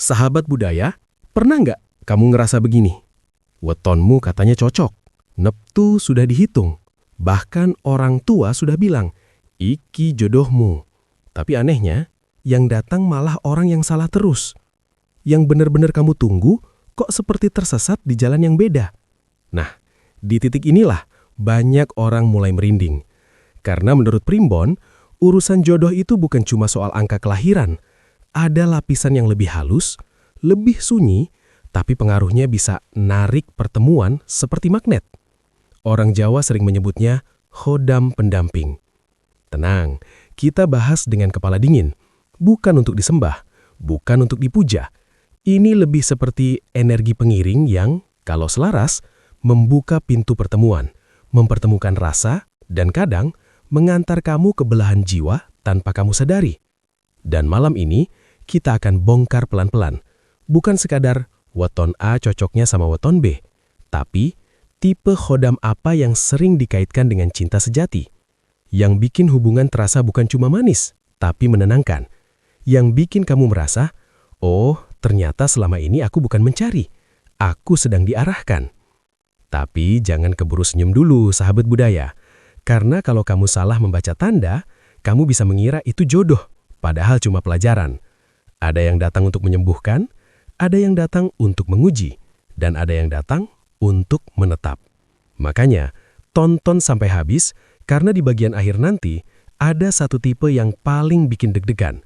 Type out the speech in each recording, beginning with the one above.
Sahabat budaya, pernah nggak kamu ngerasa begini? Wetonmu katanya cocok, neptu sudah dihitung, bahkan orang tua sudah bilang, iki jodohmu. Tapi anehnya, yang datang malah orang yang salah terus. Yang benar-benar kamu tunggu, kok seperti tersesat di jalan yang beda. Nah, di titik inilah banyak orang mulai merinding. Karena menurut Primbon, urusan jodoh itu bukan cuma soal angka kelahiran. Ada lapisan yang lebih halus, lebih sunyi, tapi pengaruhnya bisa narik pertemuan seperti magnet. Orang Jawa sering menyebutnya khodam pendamping. Tenang, kita bahas dengan kepala dingin. Bukan untuk disembah, bukan untuk dipuja. Ini lebih seperti energi pengiring yang, kalau selaras, membuka pintu pertemuan, mempertemukan rasa, dan kadang mengantar kamu ke belahan jiwa tanpa kamu sadari. Dan malam ini, kita akan bongkar pelan-pelan. Bukan sekadar weton A cocoknya sama weton B, tapi tipe khodam apa yang sering dikaitkan dengan cinta sejati. Yang bikin hubungan terasa bukan cuma manis, tapi menenangkan. Yang bikin kamu merasa, oh ternyata selama ini aku bukan mencari, aku sedang diarahkan. Tapi jangan keburu senyum dulu, sahabat budaya. Karena kalau kamu salah membaca tanda, kamu bisa mengira itu jodoh, padahal cuma pelajaran. Ada yang datang untuk menyembuhkan, ada yang datang untuk menguji, dan ada yang datang untuk menetap. Makanya, tonton sampai habis, karena di bagian akhir nanti, ada satu tipe yang paling bikin deg-degan.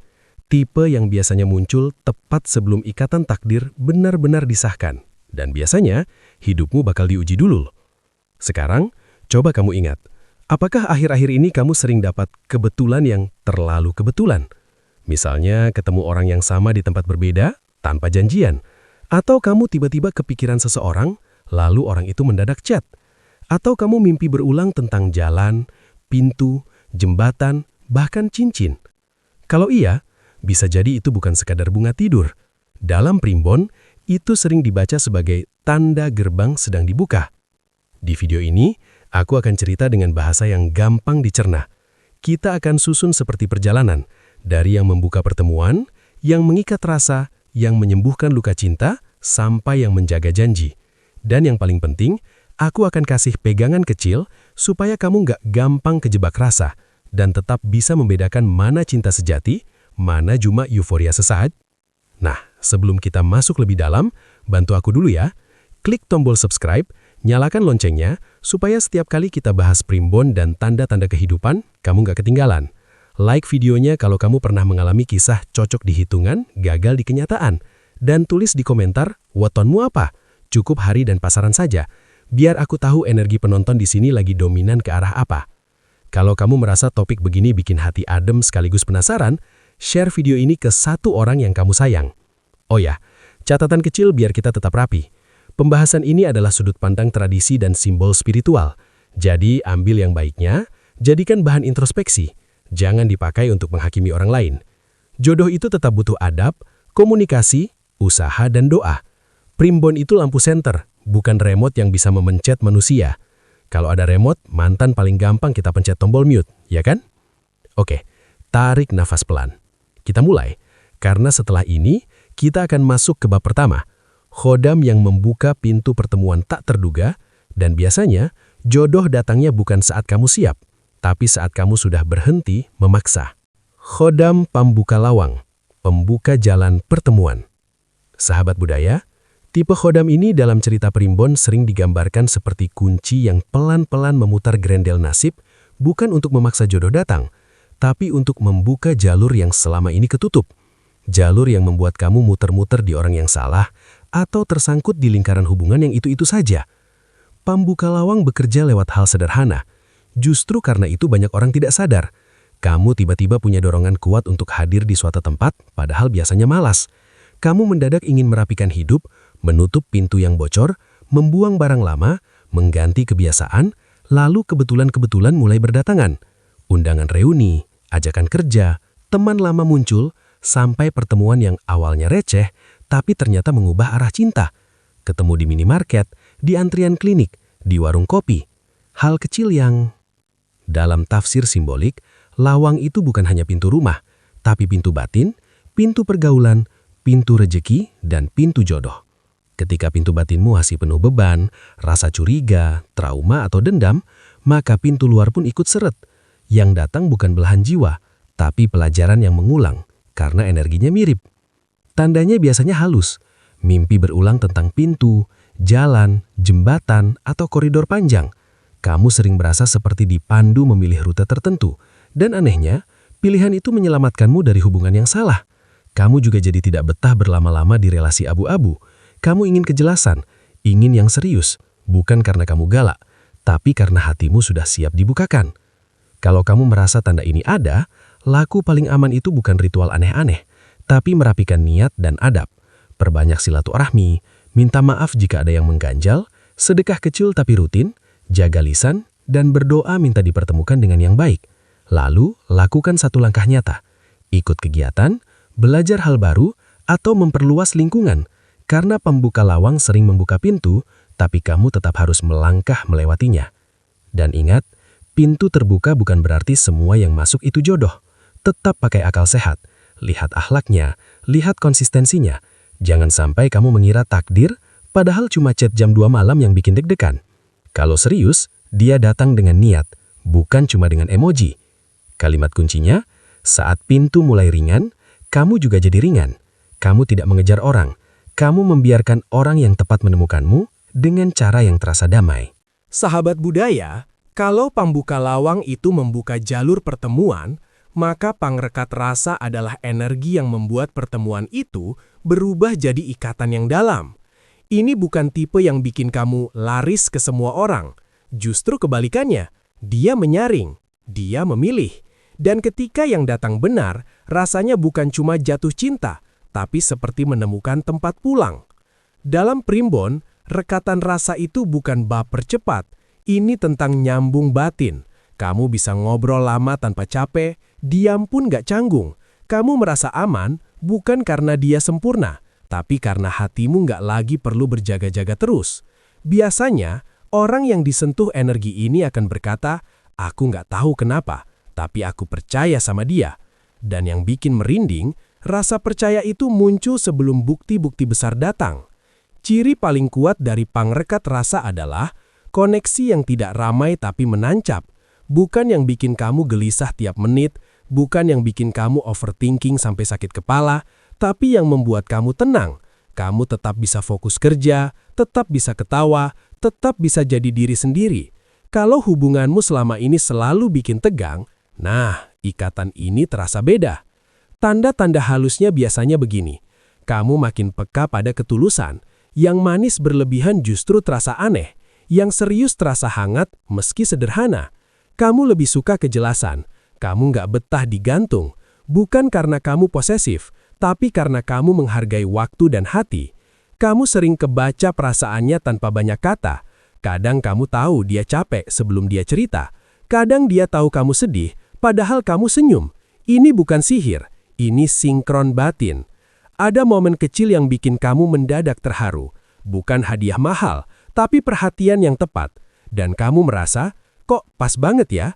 Tipe yang biasanya muncul tepat sebelum ikatan takdir benar-benar disahkan. Dan biasanya, hidupmu bakal diuji dulu. Sekarang, coba kamu ingat, apakah akhir-akhir ini kamu sering dapat kebetulan yang terlalu kebetulan? Misalnya, ketemu orang yang sama di tempat berbeda, tanpa janjian. Atau kamu tiba-tiba kepikiran seseorang, lalu orang itu mendadak chat. Atau kamu mimpi berulang tentang jalan, pintu, jembatan, bahkan cincin. Kalau iya, bisa jadi itu bukan sekadar bunga tidur. Dalam Primbon, itu sering dibaca sebagai tanda gerbang sedang dibuka. Di video ini, aku akan cerita dengan bahasa yang gampang dicerna. Kita akan susun seperti perjalanan, dari yang membuka pertemuan, yang mengikat rasa, yang menyembuhkan luka cinta, sampai yang menjaga janji. Dan yang paling penting, aku akan kasih pegangan kecil supaya kamu nggak gampang kejebak rasa dan tetap bisa membedakan mana cinta sejati, mana cuma euforia sesaat. Nah, sebelum kita masuk lebih dalam, bantu aku dulu ya. Klik tombol subscribe, nyalakan loncengnya, supaya setiap kali kita bahas Primbon dan tanda-tanda kehidupan, kamu nggak ketinggalan. Like videonya kalau kamu pernah mengalami kisah cocok di hitungan, gagal di kenyataan. Dan tulis di komentar, wetonmu apa? Cukup hari dan pasaran saja. Biar aku tahu energi penonton di sini lagi dominan ke arah apa. Kalau kamu merasa topik begini bikin hati adem sekaligus penasaran, share video ini ke satu orang yang kamu sayang. Oh ya, catatan kecil biar kita tetap rapi. Pembahasan ini adalah sudut pandang tradisi dan simbol spiritual. Jadi ambil yang baiknya, jadikan bahan introspeksi. Jangan dipakai untuk menghakimi orang lain. Jodoh itu tetap butuh adab, komunikasi, usaha, dan doa. Primbon itu lampu senter, bukan remote yang bisa memencet manusia. Kalau ada remote, mantan paling gampang kita pencet tombol mute, ya kan? Oke, tarik nafas pelan. Kita mulai, karena setelah ini, kita akan masuk ke bab pertama. Khodam yang membuka pintu pertemuan tak terduga, dan biasanya, jodoh datangnya bukan saat kamu siap, tapi saat kamu sudah berhenti memaksa. Khodam pembuka lawang, pembuka jalan pertemuan. Sahabat budaya, tipe khodam ini dalam cerita Primbon sering digambarkan seperti kunci yang pelan-pelan memutar grendel nasib, bukan untuk memaksa jodoh datang, tapi untuk membuka jalur yang selama ini ketutup. Jalur yang membuat kamu muter-muter di orang yang salah, atau tersangkut di lingkaran hubungan yang itu-itu saja. Pembuka lawang bekerja lewat hal sederhana. Justru karena itu banyak orang tidak sadar. Kamu tiba-tiba punya dorongan kuat untuk hadir di suatu tempat, padahal biasanya malas. Kamu mendadak ingin merapikan hidup, menutup pintu yang bocor, membuang barang lama, mengganti kebiasaan, lalu kebetulan-kebetulan mulai berdatangan. Undangan reuni, ajakan kerja, teman lama muncul, sampai pertemuan yang awalnya receh, tapi ternyata mengubah arah cinta. Ketemu di minimarket, di antrian klinik, di warung kopi. Hal kecil yang... Dalam tafsir simbolik, lawang itu bukan hanya pintu rumah, tapi pintu batin, pintu pergaulan, pintu rejeki dan pintu jodoh. Ketika pintu batinmu masih penuh beban, rasa curiga, trauma atau dendam, maka pintu luar pun ikut seret. Yang datang bukan belahan jiwa, tapi pelajaran yang mengulang karena energinya mirip. Tandanya biasanya halus, mimpi berulang tentang pintu, jalan, jembatan, atau koridor panjang. Kamu sering merasa seperti dipandu memilih rute tertentu, dan anehnya, pilihan itu menyelamatkanmu dari hubungan yang salah. Kamu juga jadi tidak betah berlama-lama di relasi abu-abu. Kamu ingin kejelasan, ingin yang serius, bukan karena kamu galak, tapi karena hatimu sudah siap dibukakan. Kalau kamu merasa tanda ini ada, laku paling aman itu bukan ritual aneh-aneh, tapi merapikan niat dan adab. Perbanyak silaturahmi, minta maaf jika ada yang mengganjal, sedekah kecil tapi rutin, jaga lisan, dan berdoa minta dipertemukan dengan yang baik. Lalu, lakukan satu langkah nyata. Ikut kegiatan, belajar hal baru, atau memperluas lingkungan. Karena pembuka lawang sering membuka pintu, tapi kamu tetap harus melangkah melewatinya. Dan ingat, pintu terbuka bukan berarti semua yang masuk itu jodoh. Tetap pakai akal sehat. Lihat akhlaknya, lihat konsistensinya. Jangan sampai kamu mengira takdir, padahal cuma chat jam 2 malam yang bikin deg-degan. Kalau serius, dia datang dengan niat, bukan cuma dengan emoji. Kalimat kuncinya, saat pintu mulai ringan, kamu juga jadi ringan. Kamu tidak mengejar orang. Kamu membiarkan orang yang tepat menemukanmu dengan cara yang terasa damai. Sahabat budaya, kalau pembuka lawang itu membuka jalur pertemuan, maka pangrekat rasa adalah energi yang membuat pertemuan itu berubah jadi ikatan yang dalam. Ini bukan tipe yang bikin kamu laris ke semua orang. Justru kebalikannya, dia menyaring, dia memilih. Dan ketika yang datang benar, rasanya bukan cuma jatuh cinta, tapi seperti menemukan tempat pulang. Dalam primbon, rekatan rasa itu bukan baper cepat. Ini tentang nyambung batin. Kamu bisa ngobrol lama tanpa capek, diam pun gak canggung. Kamu merasa aman, bukan karena dia sempurna, tapi karena hatimu gak lagi perlu berjaga-jaga terus. Biasanya, orang yang disentuh energi ini akan berkata, aku gak tahu kenapa, tapi aku percaya sama dia. Dan yang bikin merinding, rasa percaya itu muncul sebelum bukti-bukti besar datang. Ciri paling kuat dari pangrekat rasa adalah koneksi yang tidak ramai tapi menancap. Bukan yang bikin kamu gelisah tiap menit, bukan yang bikin kamu overthinking sampai sakit kepala, tapi yang membuat kamu tenang. Kamu tetap bisa fokus kerja, tetap bisa ketawa, tetap bisa jadi diri sendiri. Kalau hubunganmu selama ini selalu bikin tegang, nah, ikatan ini terasa beda. Tanda-tanda halusnya biasanya begini. Kamu makin peka pada ketulusan. Yang manis berlebihan justru terasa aneh. Yang serius terasa hangat meski sederhana. Kamu lebih suka kejelasan. Kamu nggak betah digantung. Bukan karena kamu posesif, tapi karena kamu menghargai waktu dan hati. Kamu sering kebaca perasaannya tanpa banyak kata. Kadang kamu tahu dia capek sebelum dia cerita. Kadang dia tahu kamu sedih, padahal kamu senyum. Ini bukan sihir. Ini sinkron batin. Ada momen kecil yang bikin kamu mendadak terharu. Bukan hadiah mahal, tapi perhatian yang tepat. Dan kamu merasa, kok pas banget ya?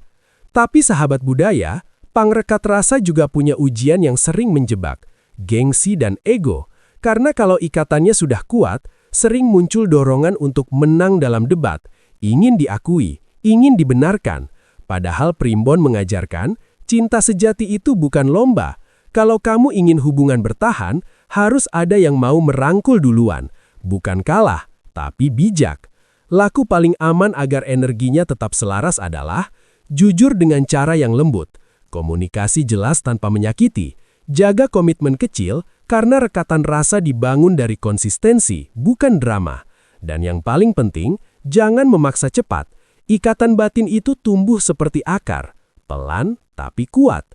Tapi sahabat budaya, pangrekat rasa juga punya ujian yang sering menjebak. Gengsi dan ego. Karena kalau ikatannya sudah kuat, sering muncul dorongan untuk menang dalam debat. Ingin diakui, ingin dibenarkan. Padahal primbon mengajarkan, cinta sejati itu bukan lomba. Kalau kamu ingin hubungan bertahan, harus ada yang mau merangkul duluan. Bukan kalah, tapi bijak. Laku paling aman agar energinya tetap selaras adalah jujur dengan cara yang lembut, komunikasi jelas tanpa menyakiti, jaga komitmen kecil karena rekatan rasa dibangun dari konsistensi, bukan drama. Dan yang paling penting, jangan memaksa cepat. Ikatan batin itu tumbuh seperti akar, pelan tapi kuat.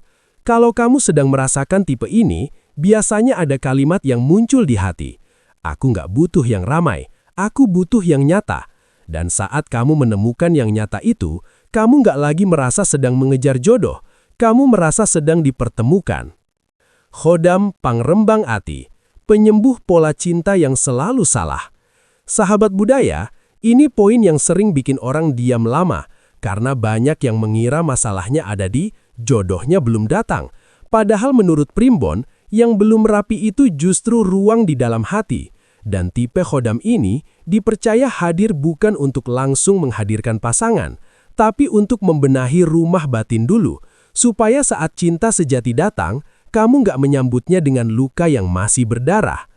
Kalau kamu sedang merasakan tipe ini, biasanya ada kalimat yang muncul di hati. Aku nggak butuh yang ramai, aku butuh yang nyata. Dan saat kamu menemukan yang nyata itu, kamu nggak lagi merasa sedang mengejar jodoh, kamu merasa sedang dipertemukan. Khodam pangrembang ati, penyembuh pola cinta yang selalu salah. Sahabat budaya, ini poin yang sering bikin orang diam lama, karena banyak yang mengira masalahnya ada di jodohnya belum datang. Padahal menurut primbon, Yang belum rapi itu justru ruang di dalam hati. Dan tipe khodam ini dipercaya hadir bukan untuk langsung menghadirkan pasangan, tapi untuk membenahi rumah batin dulu, supaya saat cinta sejati datang, kamu nggak menyambutnya dengan luka yang masih berdarah.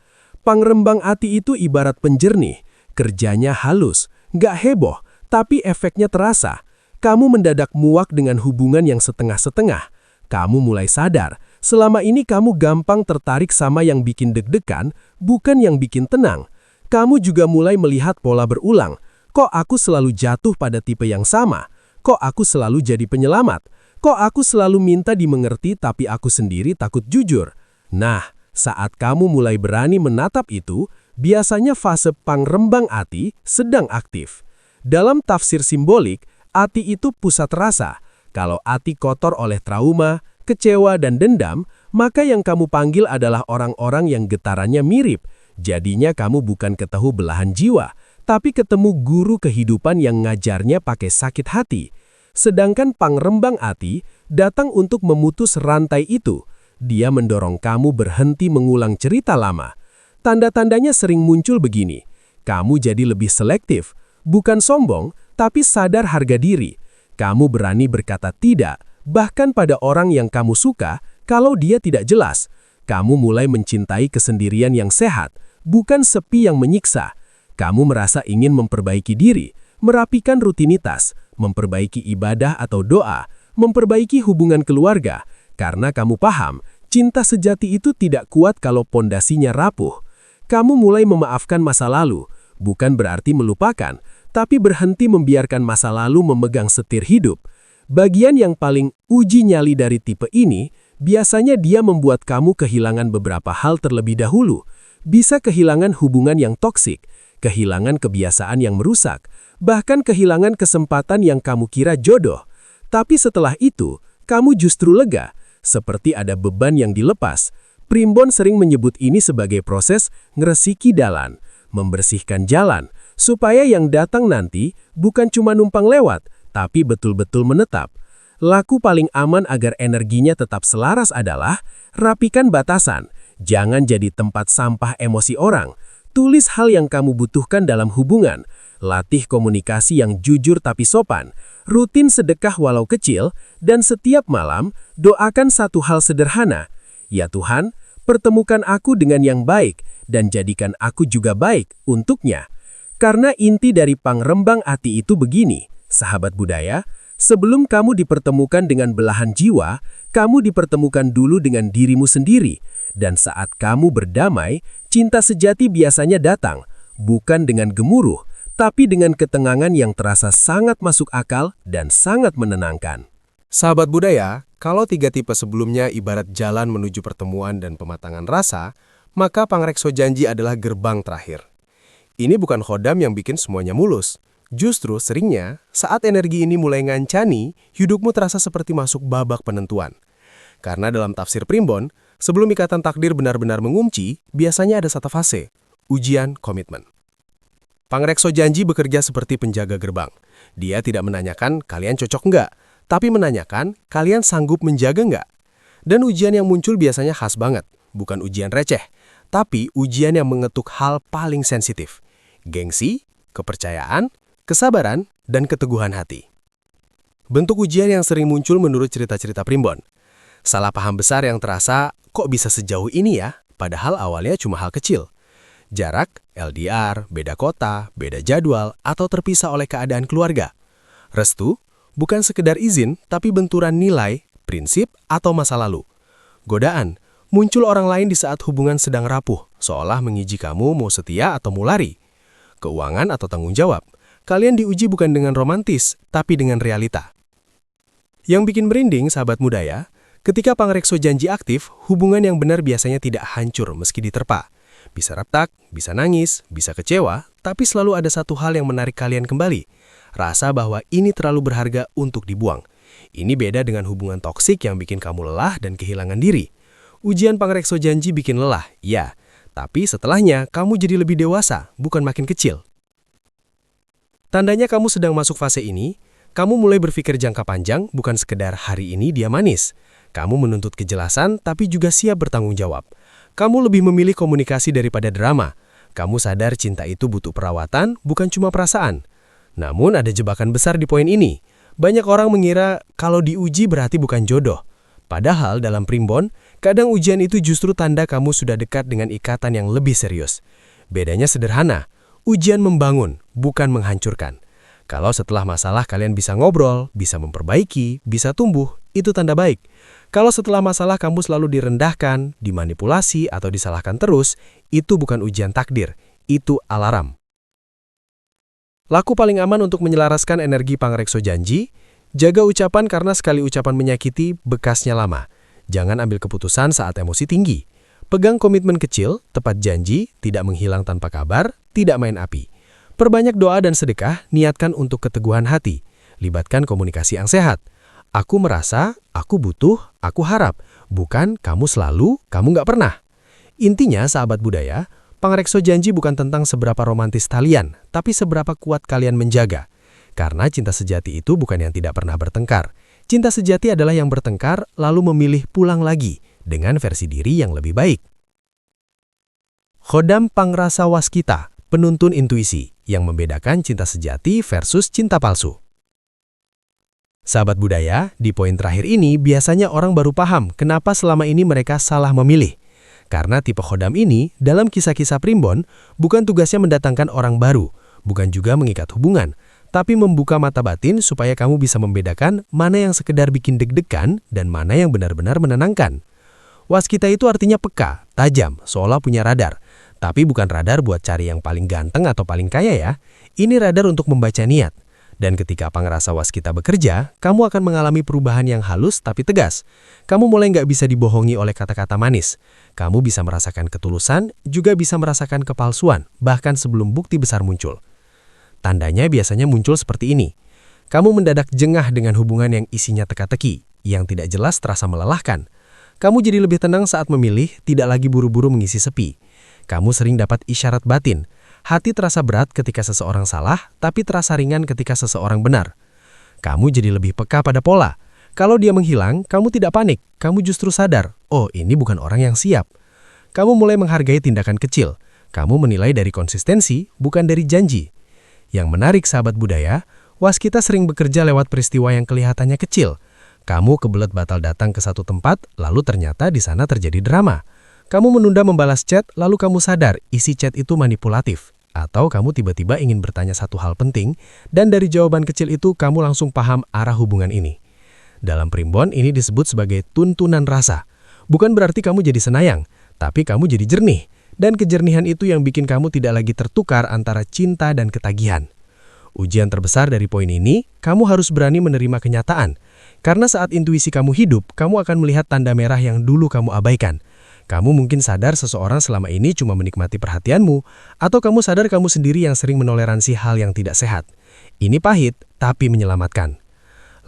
Pangrembang ati itu ibarat penjernih, kerjanya halus, nggak heboh, tapi efeknya terasa. Kamu mendadak muak dengan hubungan yang setengah-setengah. Kamu mulai sadar, selama ini kamu gampang tertarik sama yang bikin deg-degan, bukan yang bikin tenang. Kamu juga mulai melihat pola berulang. Kok aku selalu jatuh pada tipe yang sama? Kok aku selalu jadi penyelamat? Kok aku selalu minta dimengerti tapi aku sendiri takut jujur? Nah, saat kamu mulai berani menatap itu, biasanya fase pangrembang ati sedang aktif. Dalam tafsir simbolik, ati itu pusat rasa. Kalau ati kotor oleh trauma, kecewa, dan dendam, maka yang kamu panggil adalah orang-orang yang getarannya mirip. Jadinya kamu bukan ketemu belahan jiwa, tapi ketemu guru kehidupan yang ngajarnya pakai sakit hati. Sedangkan pangrembang ati datang untuk memutus rantai itu. Dia mendorong kamu berhenti mengulang cerita lama. Tanda-tandanya sering muncul begini. Kamu jadi lebih selektif, bukan sombong, tapi sadar harga diri. Kamu berani berkata tidak, bahkan pada orang yang kamu suka, kalau dia tidak jelas. Kamu mulai mencintai kesendirian yang sehat, bukan sepi yang menyiksa. Kamu merasa ingin memperbaiki diri, merapikan rutinitas, memperbaiki ibadah atau doa, memperbaiki hubungan keluarga, karena kamu paham, cinta sejati itu tidak kuat kalau pondasinya rapuh. Kamu mulai memaafkan masa lalu, bukan berarti melupakan, tapi berhenti membiarkan masa lalu memegang setir hidup. Bagian yang paling uji nyali dari tipe ini, biasanya dia membuat kamu kehilangan beberapa hal terlebih dahulu. Bisa kehilangan hubungan yang toksik, kehilangan kebiasaan yang merusak, bahkan kehilangan kesempatan yang kamu kira jodoh. Tapi setelah itu, kamu justru lega, seperti ada beban yang dilepas. Primbon sering menyebut ini sebagai proses ngeresiki dalan, membersihkan jalan, supaya yang datang nanti bukan cuma numpang lewat, tapi betul-betul menetap. Laku paling aman agar energinya tetap selaras adalah rapikan batasan. Jangan jadi tempat sampah emosi orang. Tulis hal yang kamu butuhkan dalam hubungan. Latih komunikasi yang jujur tapi sopan. Rutin sedekah walau kecil. Dan setiap malam, doakan satu hal sederhana. Ya Tuhan, pertemukan aku dengan yang baik, dan jadikan aku juga baik untuknya. Karena inti dari pangrembang ati itu begini, sahabat budaya, sebelum kamu dipertemukan dengan belahan jiwa, kamu dipertemukan dulu dengan dirimu sendiri. Dan saat kamu berdamai, cinta sejati biasanya datang, bukan dengan gemuruh, tapi dengan ketenangan yang terasa sangat masuk akal dan sangat menenangkan. Sahabat budaya, kalau tiga tipe sebelumnya ibarat jalan menuju pertemuan dan pematangan rasa, maka pangrekso janji adalah gerbang terakhir. Ini bukan khodam yang bikin semuanya mulus. Justru seringnya, saat energi ini mulai ngancani, hidupmu terasa seperti masuk babak penentuan. Karena dalam tafsir Primbon, sebelum ikatan takdir benar-benar mengunci, biasanya ada satu fase, ujian komitmen. Pangrekso janji bekerja seperti penjaga gerbang. Dia tidak menanyakan kalian cocok enggak, tapi menanyakan kalian sanggup menjaga enggak. Dan ujian yang muncul biasanya khas banget, bukan ujian receh, tapi ujian yang mengetuk hal paling sensitif. Gengsi, kepercayaan, kesabaran, dan keteguhan hati. Bentuk ujian yang sering muncul menurut cerita-cerita Primbon. Salah paham besar yang terasa, kok bisa sejauh ini ya? Padahal awalnya cuma hal kecil. Jarak, LDR, beda kota, beda jadwal, atau terpisah oleh keadaan keluarga. Restu, bukan sekedar izin, tapi benturan nilai, prinsip, atau masa lalu. Godaan, muncul orang lain di saat hubungan sedang rapuh, seolah mengiji kamu mau setia atau mau lari. Keuangan atau tanggung jawab, kalian diuji bukan dengan romantis, tapi dengan realita. Yang bikin merinding, sahabat muda ya, ketika pangrekso janji aktif, hubungan yang benar biasanya tidak hancur meski diterpa. Bisa retak, bisa nangis, bisa kecewa, tapi selalu ada satu hal yang menarik kalian kembali. Rasa bahwa ini terlalu berharga untuk dibuang. Ini beda dengan hubungan toksik yang bikin kamu lelah dan kehilangan diri. Ujian pangrekso janji bikin lelah, ya. Tapi setelahnya, kamu jadi lebih dewasa, bukan makin kecil. Tandanya kamu sedang masuk fase ini, kamu mulai berpikir jangka panjang bukan sekedar hari ini dia manis. Kamu menuntut kejelasan tapi juga siap bertanggung jawab. Kamu lebih memilih komunikasi daripada drama. Kamu sadar cinta itu butuh perawatan, bukan cuma perasaan. Namun ada jebakan besar di poin ini. Banyak orang mengira kalau diuji berarti bukan jodoh. Padahal dalam primbon, kadang ujian itu justru tanda kamu sudah dekat dengan ikatan yang lebih serius. Bedanya sederhana, ujian membangun, bukan menghancurkan. Kalau setelah masalah kalian bisa ngobrol, bisa memperbaiki, bisa tumbuh, itu tanda baik. Kalau setelah masalah kamu selalu direndahkan, dimanipulasi, atau disalahkan terus, itu bukan ujian takdir, itu alarm. Laku paling aman untuk menyelaraskan energi pangrekso janji, jaga ucapan karena sekali ucapan menyakiti, bekasnya lama. Jangan ambil keputusan saat emosi tinggi. Pegang komitmen kecil, tepat janji, tidak menghilang tanpa kabar, tidak main api. Perbanyak doa dan sedekah, niatkan untuk keteguhan hati. Libatkan komunikasi yang sehat. Aku merasa, aku butuh, aku harap. Bukan kamu selalu, kamu nggak pernah. Intinya, sahabat budaya, pangrekso janji bukan tentang seberapa romantis kalian, tapi seberapa kuat kalian menjaga. Karena cinta sejati itu bukan yang tidak pernah bertengkar. Cinta sejati adalah yang bertengkar, lalu memilih pulang lagi, dengan versi diri yang lebih baik. Khodam Pangrasa Waskita, penuntun intuisi, yang membedakan cinta sejati versus cinta palsu. Sahabat budaya, di poin terakhir ini biasanya orang baru paham kenapa selama ini mereka salah memilih. Karena tipe khodam ini, dalam kisah-kisah primbon, bukan tugasnya mendatangkan orang baru, bukan juga mengikat hubungan, tapi membuka mata batin supaya kamu bisa membedakan mana yang sekedar bikin deg-degan dan mana yang benar-benar menenangkan. Waskita itu artinya peka, tajam, seolah punya radar. Tapi bukan radar buat cari yang paling ganteng atau paling kaya ya. Ini radar untuk membaca niat. Dan ketika pangrasa waskita bekerja, kamu akan mengalami perubahan yang halus tapi tegas. Kamu mulai nggak bisa dibohongi oleh kata-kata manis. Kamu bisa merasakan ketulusan, juga bisa merasakan kepalsuan, bahkan sebelum bukti besar muncul. Tandanya biasanya muncul seperti ini. Kamu mendadak jengah dengan hubungan yang isinya teka-teki, yang tidak jelas terasa melelahkan. Kamu jadi lebih tenang saat memilih, tidak lagi buru-buru mengisi sepi. Kamu sering dapat isyarat batin. Hati terasa berat ketika seseorang salah, tapi terasa ringan ketika seseorang benar. Kamu jadi lebih peka pada pola. Kalau dia menghilang, kamu tidak panik. Kamu justru sadar, oh ini bukan orang yang siap. Kamu mulai menghargai tindakan kecil. Kamu menilai dari konsistensi, bukan dari janji. Yang menarik sahabat budaya, waskita sering bekerja lewat peristiwa yang kelihatannya kecil. Kamu kebelet batal datang ke satu tempat, lalu ternyata di sana terjadi drama. Kamu menunda membalas chat, lalu kamu sadar isi chat itu manipulatif. Atau kamu tiba-tiba ingin bertanya satu hal penting, dan dari jawaban kecil itu kamu langsung paham arah hubungan ini. Dalam primbon ini disebut sebagai tuntunan rasa. Bukan berarti kamu jadi senayang, tapi kamu jadi jernih. Dan kejernihan itu yang bikin kamu tidak lagi tertukar antara cinta dan ketagihan. Ujian terbesar dari poin ini, kamu harus berani menerima kenyataan. Karena saat intuisi kamu hidup, kamu akan melihat tanda merah yang dulu kamu abaikan. Kamu mungkin sadar seseorang selama ini cuma menikmati perhatianmu, atau kamu sadar kamu sendiri yang sering menoleransi hal yang tidak sehat. Ini pahit, tapi menyelamatkan.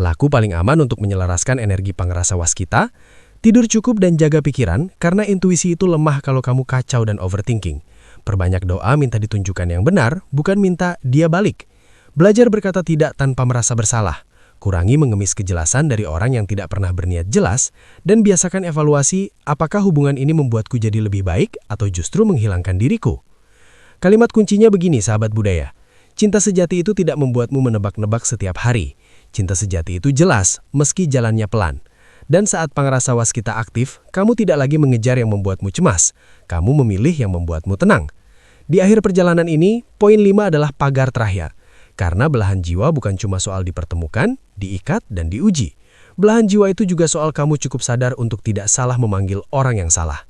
Laku paling aman untuk menyelaraskan energi pangrasa waskita, tidur cukup dan jaga pikiran, karena intuisi itu lemah kalau kamu kacau dan overthinking. Perbanyak doa minta ditunjukkan yang benar, bukan minta dia balik. Belajar berkata tidak tanpa merasa bersalah. Kurangi mengemis kejelasan dari orang yang tidak pernah berniat jelas, dan biasakan evaluasi apakah hubungan ini membuatku jadi lebih baik atau justru menghilangkan diriku. Kalimat kuncinya begini sahabat budaya, cinta sejati itu tidak membuatmu menebak-nebak setiap hari. Cinta sejati itu jelas, meski jalannya pelan. Dan saat pangrasa waskita aktif, kamu tidak lagi mengejar yang membuatmu cemas, kamu memilih yang membuatmu tenang. Di akhir perjalanan ini, poin 5 adalah pagar terakhir. Karena belahan jiwa bukan cuma soal dipertemukan, diikat, dan diuji. Belahan jiwa itu juga soal kamu cukup sadar untuk tidak salah memanggil orang yang salah.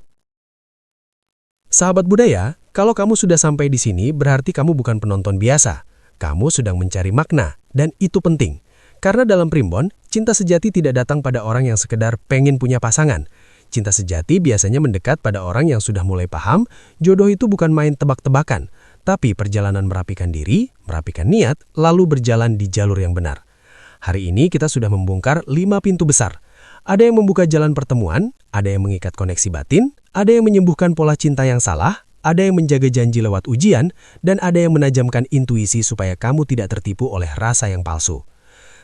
Sahabat budaya, kalau kamu sudah sampai di sini berarti kamu bukan penonton biasa. Kamu sedang mencari makna, dan itu penting. Karena dalam primbon, cinta sejati tidak datang pada orang yang sekedar pengen punya pasangan. Cinta sejati biasanya mendekat pada orang yang sudah mulai paham, jodoh itu bukan main tebak-tebakan, tapi perjalanan merapikan diri, merapikan niat, lalu berjalan di jalur yang benar. Hari ini kita sudah membongkar 5 pintu besar. Ada yang membuka jalan pertemuan, ada yang mengikat koneksi batin, ada yang menyembuhkan pola cinta yang salah, ada yang menjaga janji lewat ujian, dan ada yang menajamkan intuisi supaya kamu tidak tertipu oleh rasa yang palsu.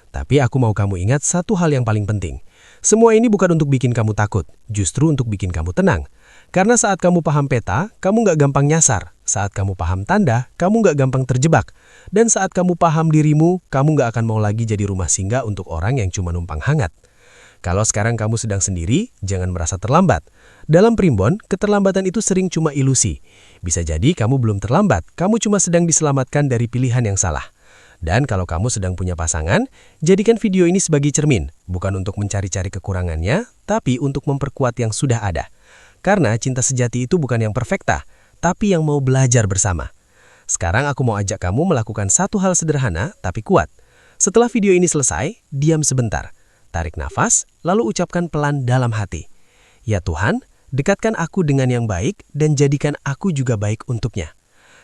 Tapi aku mau kamu ingat satu hal yang paling penting. Semua ini bukan untuk bikin kamu takut, justru untuk bikin kamu tenang. Karena saat kamu paham peta, kamu nggak gampang nyasar. Saat kamu paham tanda, kamu nggak gampang terjebak. Dan saat kamu paham dirimu, kamu nggak akan mau lagi jadi rumah singgah untuk orang yang cuma numpang hangat. Kalau sekarang kamu sedang sendiri, jangan merasa terlambat. Dalam primbon, keterlambatan itu sering cuma ilusi. Bisa jadi kamu belum terlambat, kamu cuma sedang diselamatkan dari pilihan yang salah. Dan kalau kamu sedang punya pasangan, jadikan video ini sebagai cermin, bukan untuk mencari-cari kekurangannya, tapi untuk memperkuat yang sudah ada. Karena cinta sejati itu bukan yang perfekta, tapi yang mau belajar bersama. Sekarang aku mau ajak kamu melakukan satu hal sederhana, tapi kuat. Setelah video ini selesai, diam sebentar. Tarik nafas, lalu ucapkan pelan dalam hati. Ya Tuhan, dekatkan aku dengan yang baik dan jadikan aku juga baik untuknya.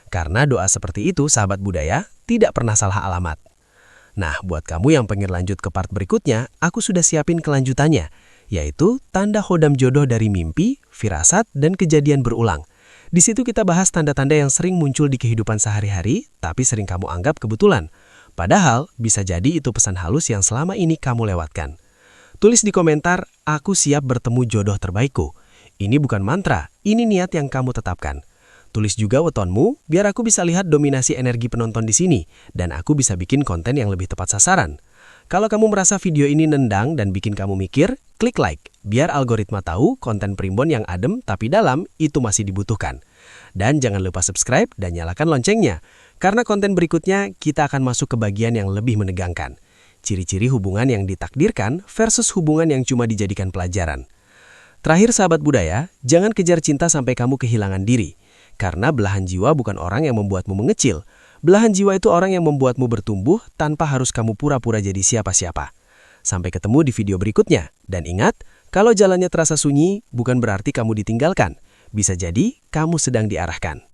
Karena doa seperti itu, sahabat budaya, tidak pernah salah alamat. Nah, buat kamu yang pengen lanjut ke part berikutnya, aku sudah siapin kelanjutannya, yaitu tanda hodam jodoh dari mimpi, firasat, dan kejadian berulang. Di situ kita bahas tanda-tanda yang sering muncul di kehidupan sehari-hari, tapi sering kamu anggap kebetulan. Padahal, bisa jadi itu pesan halus yang selama ini kamu lewatkan. Tulis di komentar, aku siap bertemu jodoh terbaikku. Ini bukan mantra, ini niat yang kamu tetapkan. Tulis juga wetonmu, biar aku bisa lihat dominasi energi penonton di sini, dan aku bisa bikin konten yang lebih tepat sasaran. Kalau kamu merasa video ini nendang dan bikin kamu mikir, klik like, biar algoritma tahu konten primbon yang adem tapi dalam itu masih dibutuhkan. Dan jangan lupa subscribe dan nyalakan loncengnya, karena konten berikutnya kita akan masuk ke bagian yang lebih menegangkan. Ciri-ciri hubungan yang ditakdirkan versus hubungan yang cuma dijadikan pelajaran. Terakhir sahabat budaya, jangan kejar cinta sampai kamu kehilangan diri. Karena belahan jiwa bukan orang yang membuatmu mengecil. Belahan jiwa itu orang yang membuatmu bertumbuh tanpa harus kamu pura-pura jadi siapa-siapa. Sampai ketemu di video berikutnya. Dan ingat, kalau jalannya terasa sunyi, bukan berarti kamu ditinggalkan. Bisa jadi kamu sedang diarahkan.